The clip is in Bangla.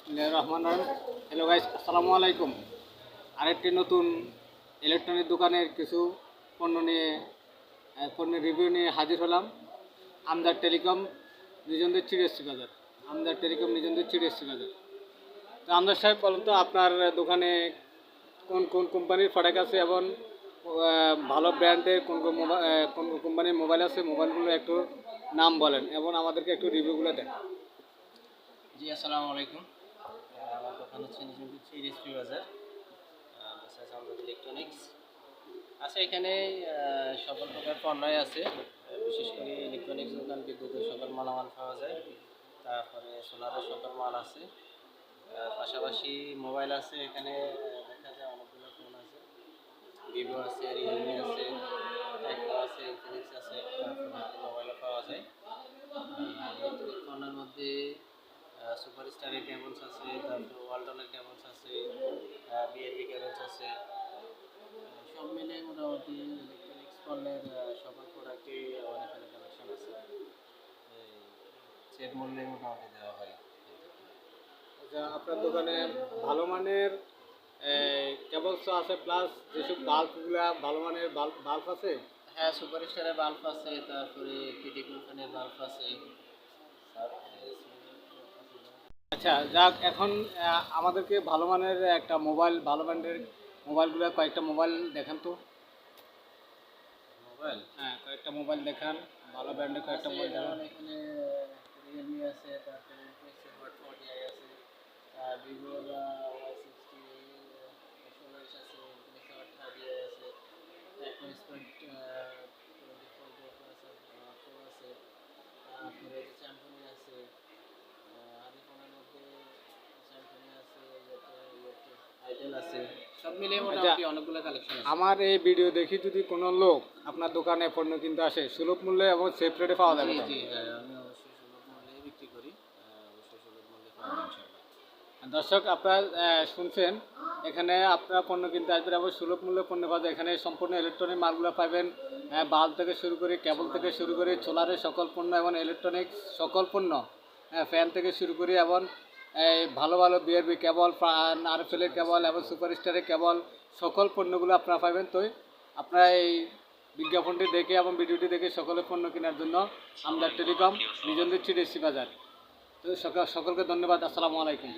বিসমিল্লাহির রহমানির রহিম। হ্যালো গাইস, আসসালামু আলাইকুম। আরেকটি নতুন ইলেকট্রনিক দোকানের কিছু পণ্য নিয়ে পণ্যের রিভিউ নিয়ে হাজির হলাম। আমদার টেলিকম নিজনদের চিড়েসি বাজার। আমদার টেলিকম নিজনদের চিড়েসি বাজার। তো আমদার সাহেব, বলুন তো আপনার দোকানে কোন কোন কোম্পানির প্রোডাক্ট আছে এবং ভালো ব্র্যান্ডের কোন কোন কোন কোন কোম্পানির মোবাইল আছে, মোবাইলগুলো একটু নাম বলেন এবং আমাদেরকে একটু রিভিউগুলো দেন। জি, আসসালামু আলাইকুম। আমার দোকান হচ্ছে নিজমপুর চিড়েসি বাজার, মেসার্স আমদাদ ইলেকট্রনিক্স। আচ্ছা, এখানে সকল প্রকার পণ্যই আছে। বিশেষ করে ইলেকট্রনিক্স দোকান, বিদ্যুতের সকল মালামাল পাওয়া যায়। তারপরে সোলারের সকল মাল আছে। পাশাপাশি মোবাইল আছে। এখানে দেখা যায় অনেকগুলো ফোন আছে। ভিভো আছে, রিয়েলমি আছে, টেকনো আছে, ইনফিনিক্স আছে। তারপরে মোবাইলও পাওয়া যায়। ইলেকট্রিক পণ্যের মধ্যে সুপারস্টারের কেবলস আছে, তারপর ওয়ালটনের কেবলস আছে, বিএলবি কেবলস আছে। সব মিলে মোটামুটি ইলেকট্রনিক্স পণ্যের সকল প্রোডাক্টই আমার এখানে কালেকশন আছে। সেট মূল্যে মোটামুটি দেওয়া হয়। আচ্ছা, আপনার দোকানে ভালো মানের কেবলস আছে, প্লাস যেসব বাল্বগুলা ভালো মানের বাল্ব আছে। হ্যাঁ, সুপারস্টারের বাল্ব আছে, তারপরে কেটি কোম্পানির বাল্ব আছে। আচ্ছা, যাক, এখন আমাদেরকে ভালো মানের একটা মোবাইল, ভালো ব্র্যান্ডের মোবাইলগুলো কয়েকটা মোবাইল দেখান তো। মোবাইল, হ্যাঁ, কয়েকটা মোবাইল দেখান, ভালো ব্র্যান্ডের কয়েকটা মোবাইল দেখান। এখানে রিয়েলমি আছে, তারপরে ইনফিনিক্সের হট 40i আছে, ভিভোর Y60 SOS আছে, ইনফিনিক্স হট 30i আছে, Tecno Spark 24 pro plus pro আছে, তারপরে স্যামসাং আছে, আইফোনের মধ্যে স্যামসাং আছে, আইটেল আছে। সব মিলিয়ে মোটামুটি অনেকগুলো কালেকশন আছে। আমার এই ভিডিও দেখি যদি কোনো লোক আপনার দোকানে পণ্য কিনতে আসে, সুলভ মূল্যে এবং সেফ রেটে পাওয়া যাবে তো? জি, হ্যাঁ, আমি অবশ্যই সুলভ মূল্যে বিক্রি করি। অবশ্যই সুলভ মূল্যে পাবেন ইনশাআল্লাহ। দর্শক, আপনারা শুনছেন, এখানে আপনারা পণ্য কিনতে আসবেন এবং সুলভ মূল্যে পণ্য পাওয়া যায়। এখানে সম্পূর্ণ ইলেকট্রনিক মালগুলো পাবেন, বাল্ব থেকে শুরু করে, কেবল থেকে শুরু করে, সোলারের সকল পণ্য এবং ইলেকট্রনিক্স সকল পণ্য, ফ্যান থেকে শুরু করে এবং এই ভালো ভালো বিআরবি কেবল, আরএফএলের কেবল এবং সুপারস্টারের কেবল, সকল পণ্যগুলো আপনারা পাবেন। তো আপনারা এই বিজ্ঞাপনটি দেখে এবং ভিডিওটি দেখে সকলে পণ্য কেনার জন্য আমদার টেলিকম নিজনদের চিড়েসি বাজার। তো সকলকে ধন্যবাদ। আসসালামু আলাইকুম।